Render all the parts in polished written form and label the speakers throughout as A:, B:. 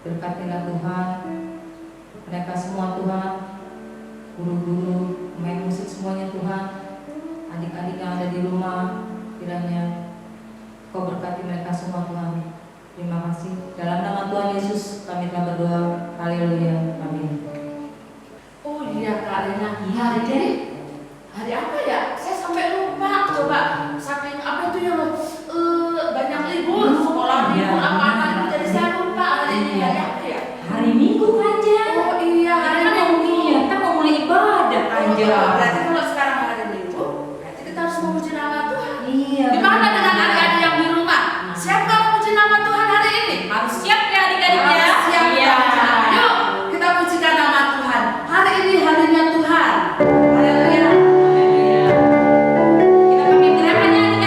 A: Berkatilah Tuhan mereka semua Tuhan, guru-guru, pemain musik semuanya Tuhan, adik-adik yang ada di rumah, kiranya Kau berkati mereka semua Tuhan. Terima kasih. Dalam nama Tuhan Yesus kami telah berdoa. Haleluya. Amin.
B: Oh iya Kak Lena, hari ini hari apa ya? Saya sampai lupa. Coba saking apa itu ya loh? Banyak libur, sekolah libur apa jadi saya lupa hari ini hari apa ya?
A: Hari Minggu aja.
B: Oh iya, hari Minggu.
A: Iya, kita mau mulai ibadah aja.
B: Berarti kalau sekarang hari Minggu, berarti kita harus memuji nama Tuhan.
A: Iya.
B: Gimana dengan adik-adik yang di rumah? Siap nggak memuji nama Tuhan hari ini?
A: Harus siap ya adik-adik ya.
B: Harus siap.
A: Iya.
B: Yuk kita pujikan nama Tuhan. Hari ini harinya Tuhan. Haleluya.
A: Kita pakai gerakannya adik-adik.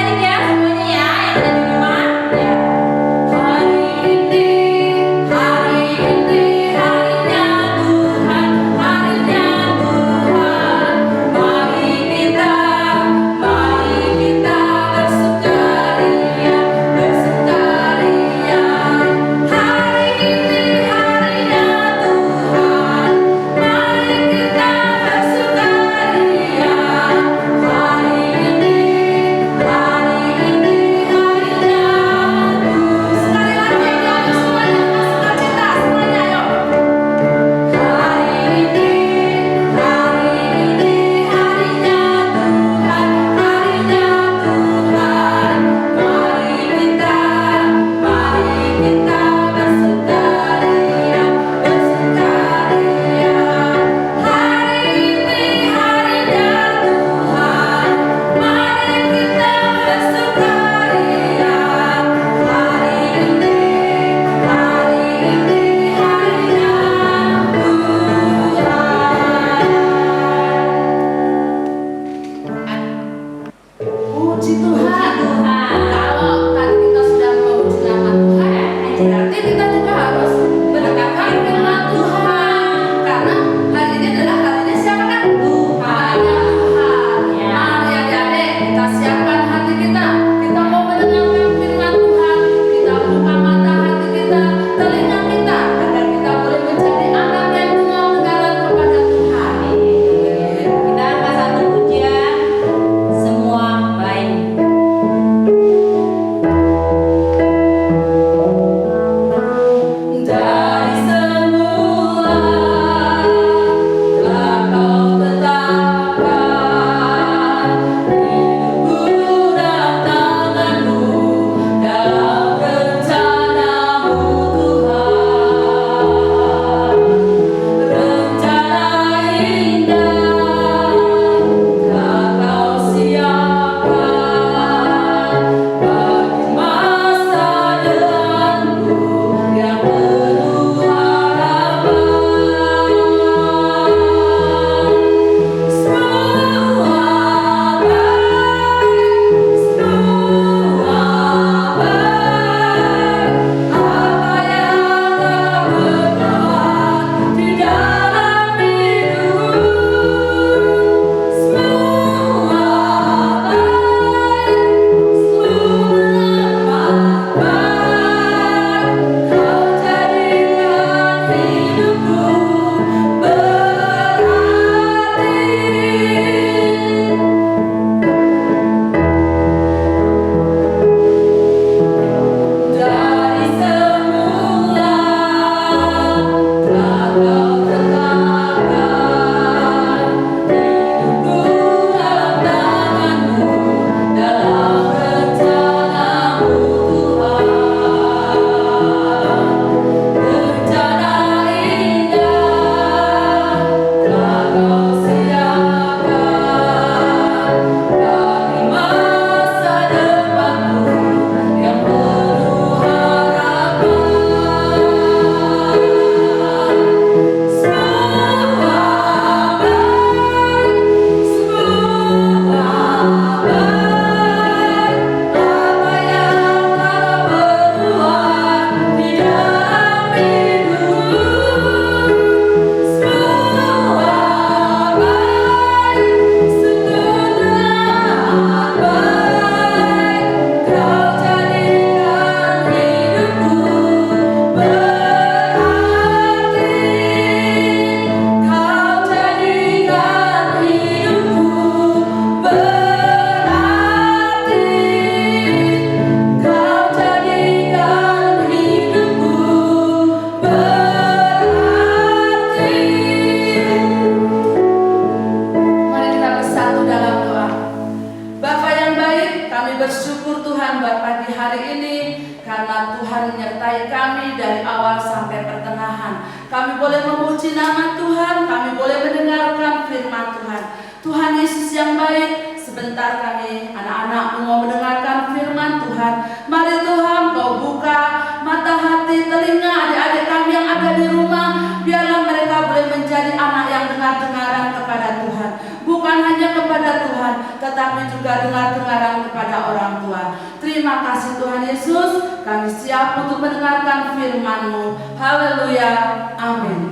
B: bersyukur Tuhan buat pagi hari ini, karena Tuhan menyertai kami dari awal sampai pertengahan. Kami boleh memuji nama Tuhan, kami boleh mendengarkan firman Tuhan. Tuhan Yesus yang baik, sebentar kami anak-anak mau mendengarkan firman Tuhan. Mari Tuhan Kau buka mata hati telinga adik-adik kami yang ada di rumah, biarlah mereka boleh menjadi anak yang dengar-dengaran kepada Tuhan. Bukan hanya kepada Tuhan, tetapi juga dengar-dengaran kepada orang tua. Terima kasih Tuhan Yesus, kami siap untuk mendengarkan firman-Mu. Haleluya, amin.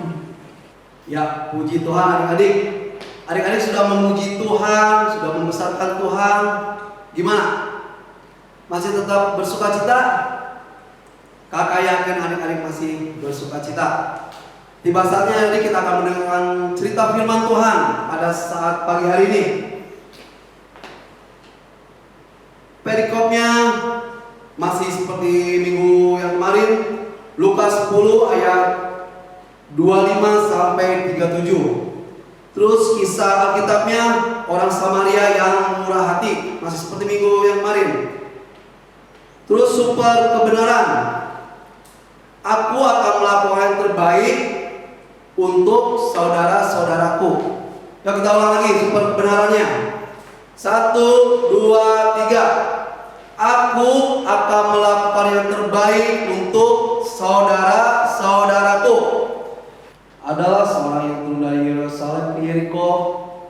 C: Ya, puji Tuhan adik-adik. Adik-adik sudah memuji Tuhan, sudah membesarkan Tuhan. Gimana? Masih tetap bersuka cita? Kakak yakin adik-adik masih bersuka cita. Tiba saatnya jadi kita akan mendengarkan cerita firman Tuhan pada saat pagi hari ini. Perikopnya masih seperti minggu yang kemarin, Lukas 10 ayat 25 sampai 37. Terus kisah Alkitabnya orang Samaria yang murah hati, masih seperti minggu yang kemarin. Terus super kebenaran, aku akan melakukan yang terbaik untuk saudara-saudaraku. Ya, kita ulang lagi super kebenarannya. 1, 2, 3. Aku akan melakukan yang terbaik untuk saudara-saudaraku. Adalah seorang yang turun dari Yerusalem ke Yeriko.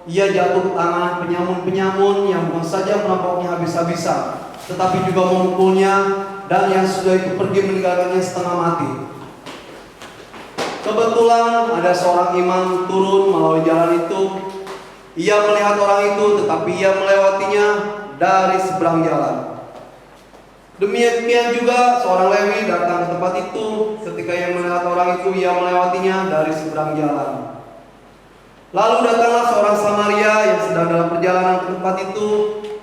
C: Ia jatuh ke tangan penyamun-penyamun yang bukan saja merampoknya habis-habisan, tetapi juga memukulnya, dan yang sudah itu pergi meninggalkannya setengah mati. Kebetulan ada seorang imam turun melalui jalan itu. Ia melihat orang itu, tetapi ia melewatinya dari seberang jalan. Demikian juga seorang Lewi datang ke tempat itu. Ketika ia melihat orang itu, ia melewatinya dari seberang jalan. Lalu datanglah seorang Samaria yang sedang dalam perjalanan ke tempat itu,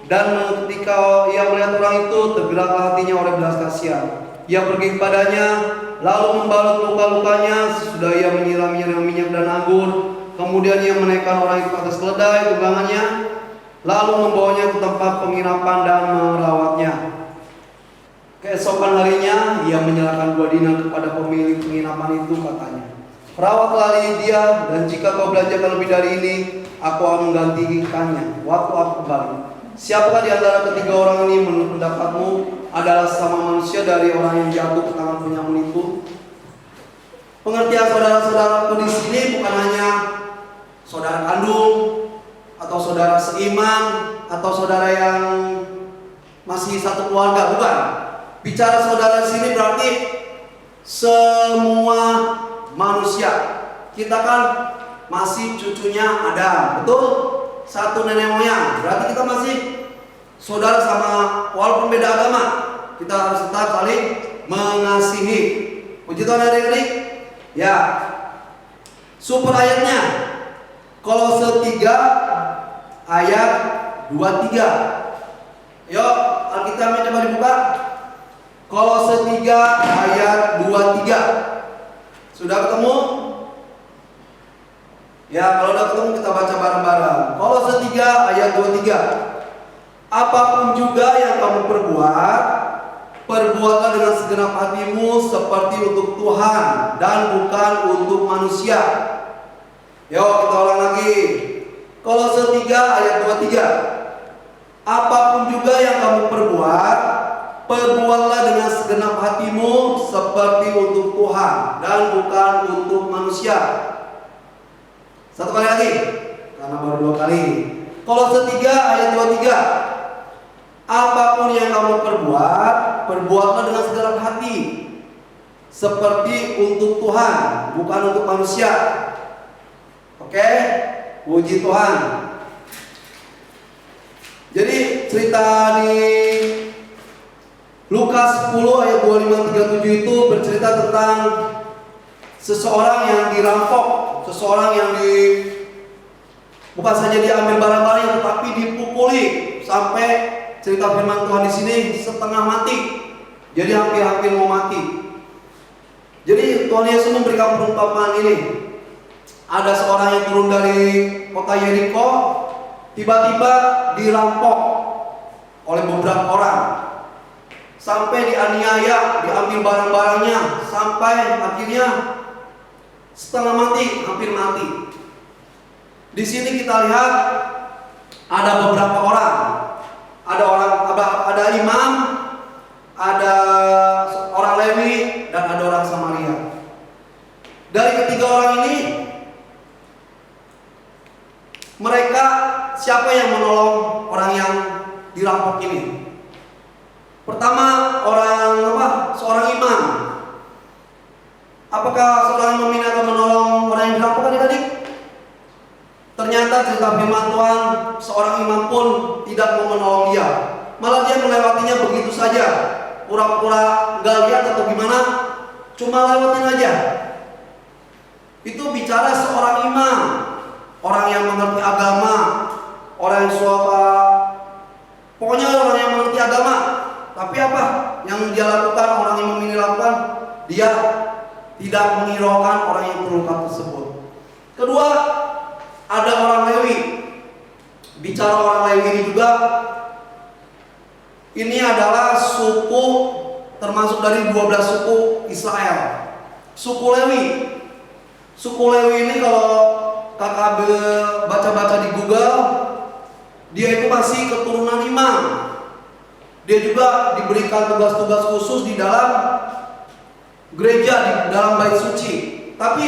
C: dan ketika ia melihat orang itu, tergeraklah hatinya oleh belas kasihan. Ia pergi kepadanya, lalu membalut luka-lukanya. Sesudah ia menyiramnya dengan minyak dan anggur, kemudian ia menaikkan orang itu ke atas keledai tunggangannya, lalu membawanya ke tempat penginapan dan merawatnya. Keesokan harinya ia menyerahkan 2 dinar kepada pemilik penginapan itu, katanya, "Rawatlah dia, dan jika kau belanjakan lebih dari ini, aku akan menggantikannya waktu aku kembali." Siapakah di antara ketiga orang ini menurut pendapatmu adalah sama manusia dari orang yang jatuh ke tangan penyamun itu? Pengertian saudara-saudaraku di sini bukan hanya saudara kandung, atau saudara seiman, atau saudara yang masih satu keluarga, bukan. Bicara saudara di sini berarti semua manusia. Kita kan masih cucunya Adam, betul? Satu nenek moyang, berarti kita masih saudara sama, walaupun beda agama, kita harus tetap saling mengasihi. Puji Tuhan adik-adik. Ya, super ayatnya Kolose 3 ayat 23. Yuk, Alkitabnya coba dibuka. Kolose 3 ayat 23. Sudah ketemu? Ya, kalau udah ketemu kita baca bareng-bareng. Kolose 3 ayat 23. Apapun juga yang kamu perbuat, perbuatlah dengan segenap hatimu seperti untuk Tuhan dan bukan untuk manusia. Yuk kita ulang lagi. Kolose 3 ayat 23. Apapun juga yang kamu perbuat, perbuatlah dengan segenap hatimu seperti untuk Tuhan dan bukan untuk manusia. Satu kali lagi, karena baru 2 kali. Kolose 3 ayat 23. Apapun yang kamu perbuat, perbuatlah dengan segenap hati seperti untuk Tuhan, bukan untuk manusia. Oke? Puji Tuhan. Jadi cerita di Lukas 10 ayat 25-37 itu bercerita tentang seseorang yang dirampok, seseorang yang bukan saja diambil barang-barangnya, tetapi dipukuli sampai cerita firman Tuhan di sini setengah mati. Jadi hampir-hampir mau mati. Jadi Tuhan Yesus memberikan perumpamaan ini. Ada seorang yang turun dari kota Yeriko, tiba-tiba dirampok. oleh beberapa orang, sampai dianiaya, diambil barang-barangnya, sampai akhirnya setengah mati, hampir mati. Di sini kita lihat ada beberapa orang, ada imam, ada orang Lewi, dan ada orang Samaria. Dari ketiga orang ini, mereka siapa yang menolong orang yang dirampok ini? Pertama, seorang imam. Apakah seorang imam ini akan menolong orang yang dirampok adik-adik? Ternyata cerita firman Tuhan, seorang imam pun tidak mau menolong dia. Malah dia melewatinya begitu saja. Pura-pura nggak lihat atau gimana, cuma lewatin aja. Itu bicara seorang imam, orang yang mengerti agama, orang yang pokoknya orang yang mengerti agama. Tapi apa yang dia lakukan, orang imam ini lakukan? Dia tidak menghiraukan orang yang terluka tersebut. Kedua, ada orang Lewi. Bicara orang Lewi ini juga, ini adalah suku termasuk dari 12 suku Israel. Suku Lewi. Suku Lewi ini kalau kakak baca-baca di Google, dia itu masih keturunan imam. Dia juga diberikan tugas-tugas khusus di dalam gereja, di dalam bait suci. Tapi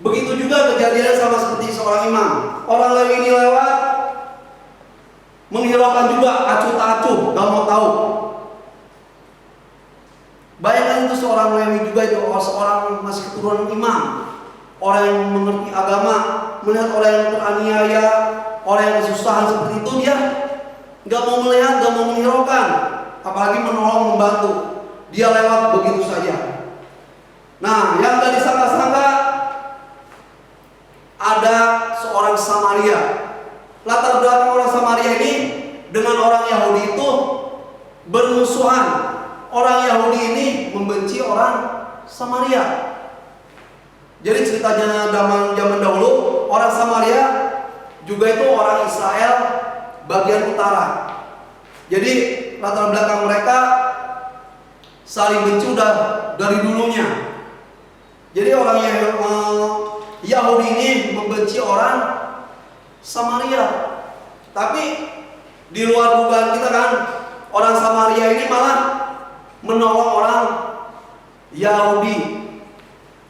C: begitu juga kejadiannya sama seperti seorang imam. Orang Lewi ini lewat, menghiraukan juga, acuh tak acuh, gak mau tahu. Bayangkan itu seorang Lewi juga, itu seorang masih keturunan imam, orang yang mengerti agama, melihat orang yang teraniaya, orang yang kesusahan seperti itu, dia gak mau melihat, gak mau menghiraukan, apalagi menolong, membantu. Dia lewat begitu saja. Nah, yang gak disangka-sangka, ada seorang Samaria. Latar belakang orang Samaria ini dengan orang Yahudi itu bermusuhan. Orang Yahudi ini membenci orang Samaria. Jadi ceritanya zaman dahulu, orang Samaria juga itu orang Israel bagian utara. Jadi latar belakang mereka saling benci udah dari dulunya. Jadi orang Yahudi ini membenci orang Samaria. Tapi di luar dugaan kita kan, orang Samaria ini malah menolong orang Yahudi.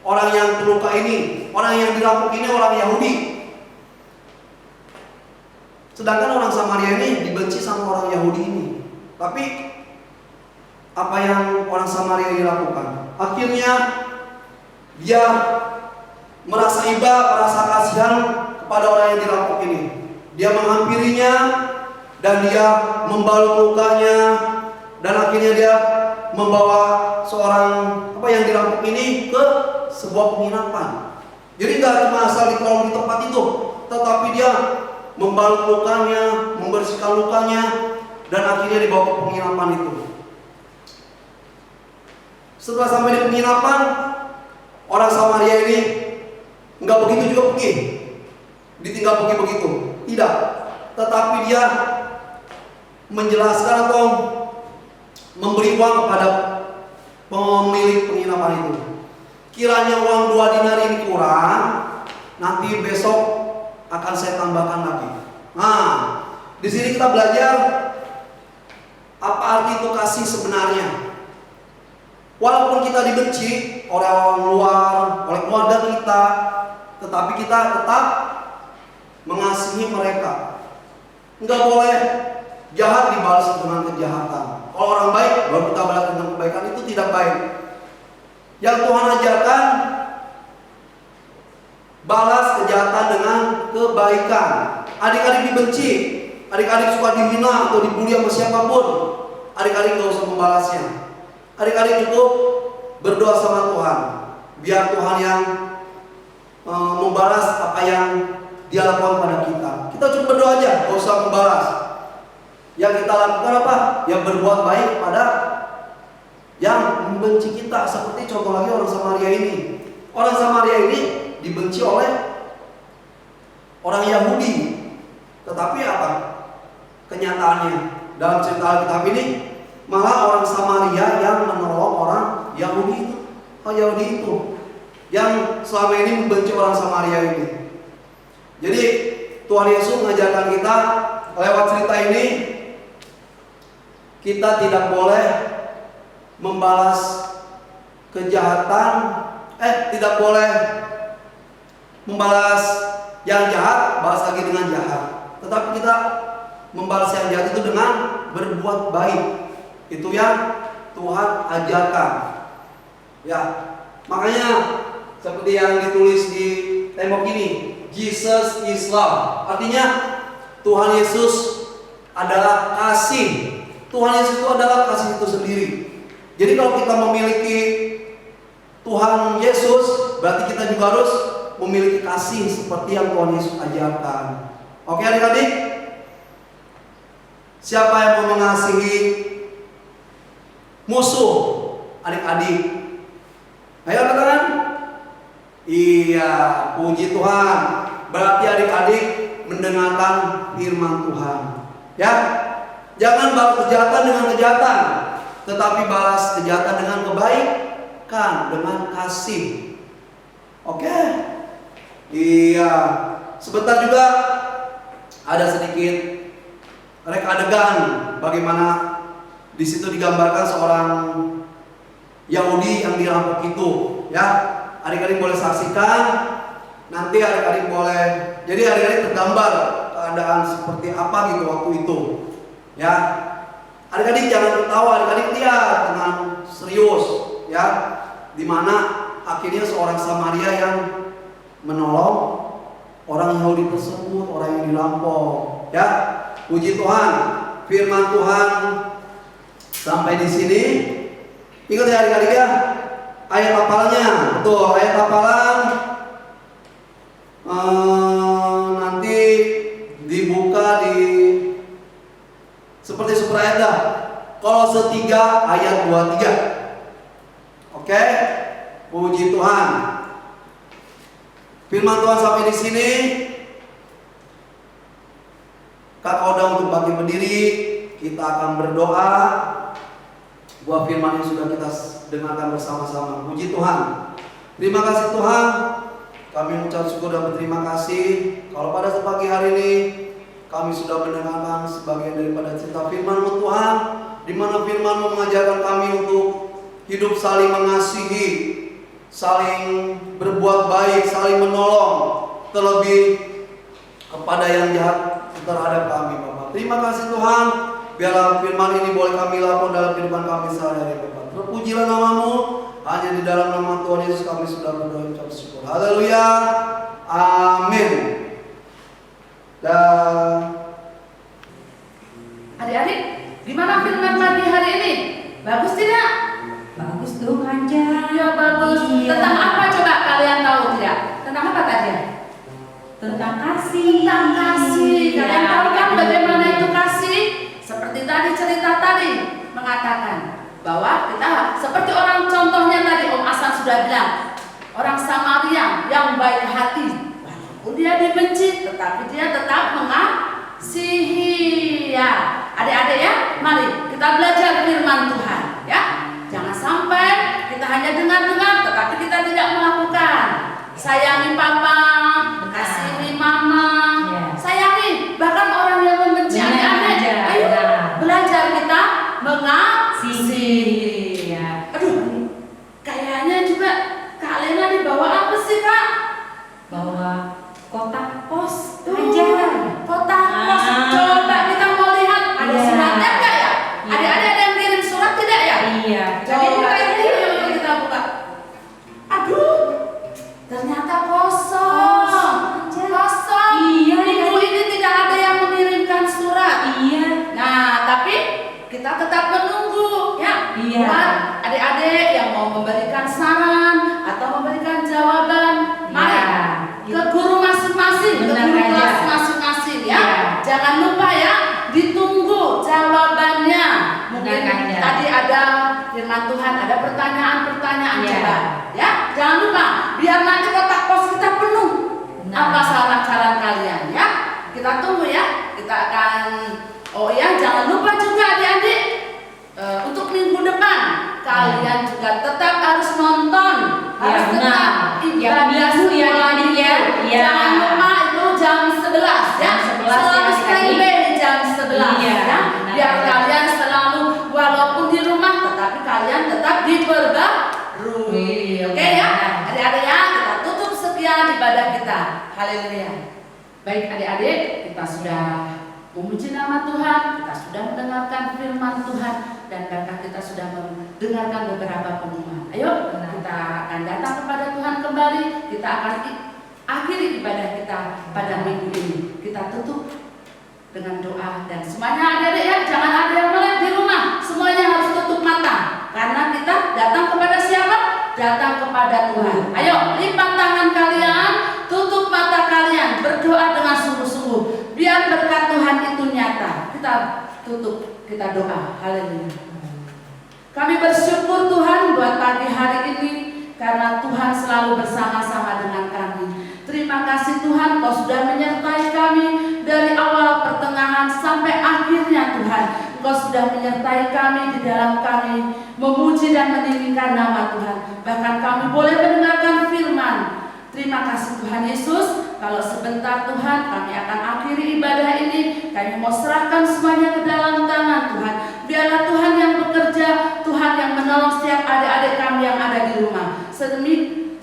C: Orang yang terluka ini, orang yang dirampok ini orang Yahudi. Sedangkan orang Samaria ini dibenci sama orang Yahudi ini. Tapi apa yang orang Samaria ini lakukan? Akhirnya dia merasa iba, merasa kasihan kepada orang yang dirampok ini. Dia menghampirinya dan dia membalut lukanya, dan akhirnya dia membawa seorang yang dirampok ini ke sebuah penginapan. Jadi tidak cuma asal ditolong di tempat itu, tetapi dia membalut lukanya, membersihkan lukanya, dan akhirnya dibawa ke penginapan itu. Setelah sampai di penginapan, orang Samaria ini nggak begitu juga pergi, ditinggal pergi begitu, tidak. Tetapi dia menjelaskan atau memberi uang kepada pemilik penginapan itu. Kiranya uang 2 dinar ini kurang, nanti besok akan saya tambahkan lagi. Nah, di sini kita belajar apa arti itu kasih sebenarnya. Walaupun kita dibenci oleh orang luar, oleh keluarga kita, tetapi kita tetap mengasihi mereka. Enggak boleh jahat dibalas dengan kejahatan. Kalau orang baik baru kita balas dengan kebaikan, itu tidak baik. Yang Tuhan ajarkan, balas kejahatan dengan kebaikan. Adik-adik dibenci, adik-adik suka dihina atau dibully sama siapapun, adik-adik gak usah membalasnya. Adik-adik cukup berdoa sama Tuhan, biar Tuhan yang membalas apa yang Dia lakukan pada kita. Kita cukup berdoa aja, gak usah membalas. Yang kita lakukan apa? Yang berbuat baik pada yang membenci kita. Seperti contoh lagi orang Samaria ini. Orang Samaria ini dibenci oleh orang Yahudi. Tetapi apa kenyataannya? dalam cerita Alkitab ini malah orang Samaria yang menolong orang Yahudi itu yang selama ini membenci orang Samaria ini. Jadi Tuhan Yesus mengajarkan kita lewat cerita ini, kita tidak boleh membalas kejahatan, tidak boleh membalas yang jahat, balas lagi dengan jahat. Tetapi kita membalas yang jahat itu dengan berbuat baik. Itu yang Tuhan ajarkan. Ya, makanya seperti yang ditulis di tembok ini, Jesus is love. Artinya Tuhan Yesus adalah kasih. Tuhan Yesus itu adalah kasih itu sendiri. Jadi kalau kita memiliki Tuhan Yesus, berarti kita juga harus memiliki kasih seperti yang Tuhan Yesus ajarkan. Oke adik-adik? Siapa yang mau mengasihi musuh adik-adik? Ayo katakan. Iya, puji Tuhan. Berarti adik-adik mendengarkan firman Tuhan. Ya, jangan balas kejahatan dengan kejahatan, tetapi balas kejahatan dengan kebaikan, dengan kasih. Oke? Iya. Sebentar juga ada sedikit reka adegan bagaimana di situ digambarkan seorang Yahudi yang dirampok itu. Ya, adik-adik boleh saksikan. Nanti adik-adik boleh. Jadi adik-adik tergambar keadaan seperti apa gitu waktu itu. Ya, adik-adik jangan ketawa, adik-adik lihat dengan serius. Ya, dimana akhirnya seorang Samaria yang menolong orang Yahudi tersebut, orang yang dirampok. Ya, puji Tuhan, firman Tuhan sampai di sini. Ingat ya adik-adik ya, ayat hafalnya, betul, ayat hafalan nanti dibuka di seperti super ayat dah. Kolose 3 ayat 23. Oke, puji Tuhan. Firman Tuhan sampai di sini. Kak Oda untuk bagi berdiri, kita akan berdoa. Buah firman yang sudah kita dengarkan bersama-sama. Puji Tuhan. Terima kasih Tuhan. Kami mengucap syukur dan berterima kasih kalau pada pagi hari ini kami sudah mendengarkan sebagian daripada cerita firman-Mu Tuhan, di mana firman-Mu mengajarkan kami untuk hidup saling mengasihi, saling berbuat baik, saling menolong, terlebih kepada yang jahat terhadap kami, Bapak. Terima kasih Tuhan. Biarlah firman ini boleh kami lakukan dalam kehidupan kami sehari-hari, Bapak. Terpujilah nama-Mu. Hanya di dalam nama Tuhan Yesus kami sudah berdoa ucap syukur. Haleluya. Amin. Dan
B: adik-adik, gimana firman pagi hari ini? Bagus tidak?
A: Bagus dong Anja.
B: Ya bagus.
A: Iya.
B: Tentang apa coba kalian tahu tidak? Tentang apa tadi?
A: Tentang kasih.
B: Tentang kasih. Kalian
A: Iya.
B: tahu kan bagaimana itu kasih? Seperti tadi cerita tadi mengatakan bahwa kita seperti orang, contohnya tadi Om Asan sudah bilang, orang Samaria yang baik hati, walaupun dia dibenci, tetapi dia tetap mengasihi. Ya, adik-adik ya, mari kita belajar firman Tuhan. Ya, jangan sampai kita hanya dengar-dengar, tetapi kita tidak melakukan. Sayangi papa, kasihi mama,
A: Ya.
B: sayangi bahkan orang yang membenci adik-adik. Ayo belajar kita mengasihi.
A: Ya.
B: Aduh, kayaknya juga Kak Lena dibawa apa sih Kak?
A: Bawa kotak pos
B: Tuh,
A: aja.
B: kotak pos. Coba kita mau lihat ada
A: Iya.
B: suratnya enggak ya?
A: Iya.
B: Adik-adik ada yang kirim surat tidak ya?
A: Iya.
B: Jadi buka ini yuk kita buka. Aduh, ternyata kosong. Kosong.
A: Iya,
B: Minggu ini tidak ada yang mengirimkan surat.
A: Iya.
B: Nah, tapi kita tetap menunggu ya.
A: Iya.
B: Buat adik-adik yang mau memberikan saran atau memberikan jawaban, mari ke guru masing-masing, ke
A: Benar
B: guru
A: aja.
B: kelas masing-masing ya.
A: Iya.
B: Jangan lupa ya, ditunggu jawabannya. Mungkin
A: Benar aja.
B: tadi ada firman Tuhan, ada pertanyaan-pertanyaan
A: Iya.
B: coba. Ya, jangan lupa biar nanti kotak pos kita penuh.
A: Benar.
B: Apa saran-saran kalian ya? Kita tunggu ya. Kita akan Oh ya, jangan lupa juga adik-adik, untuk minggu depan kalian juga tetap harus nonton, harus tetap ibadah sekolah
A: ya.
B: Jangan lupa itu jam 11 ya. Selalu standby di jam 11 ya. Biar kalian selalu walaupun di rumah tetapi kalian tetap diperbarui. Oke ya, adik-adik ya, kita tutup sekian ibadah kita. Haleluya. Baik adik-adik, kita sudah memuji nama Tuhan, kita sudah mendengarkan firman Tuhan, dan bahkan kita sudah mendengarkan beberapa pengumuman. Ayo kita akan datang kepada Tuhan kembali. Kita akan akhiri ibadah kita pada minggu ini. Kita tutup dengan doa, dan semuanya adik-adik ya, jangan ada yang melek di rumah. Semuanya harus tutup mata, karena kita datang kepada siapa? Datang kepada Tuhan. Ayo lipat tangan kalian, tutup mata kalian, berdoa dengan sungguh-sungguh. Biar berkat Tuhan itu nyata. Kita tutup, kita doa. Haleluya. Kami bersyukur Tuhan buat pagi hari ini, karena Tuhan selalu bersama-sama dengan kami. Terima kasih Tuhan, Kau sudah menyertai kami dari awal, pertengahan, sampai akhirnya Tuhan. Kau sudah menyertai kami di dalam kami memuji dan meninggikan nama Tuhan. Bahkan kami boleh mendengarkan firman. Terima kasih Tuhan Yesus. Kalau sebentar Tuhan kami akan akhiri ibadah ini, kami mau serahkan semuanya ke dalam tangan Tuhan. Biarlah Tuhan yang bekerja, Tuhan yang menolong setiap adik-adik kami yang ada di rumah.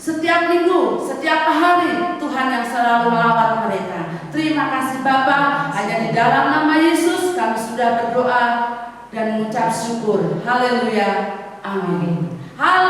B: Setiap minggu, setiap hari, Tuhan yang selalu melawat mereka. Terima kasih Bapa. Hanya di dalam nama Yesus kami sudah berdoa dan mengucap syukur. Haleluya. Amin. Haleluya.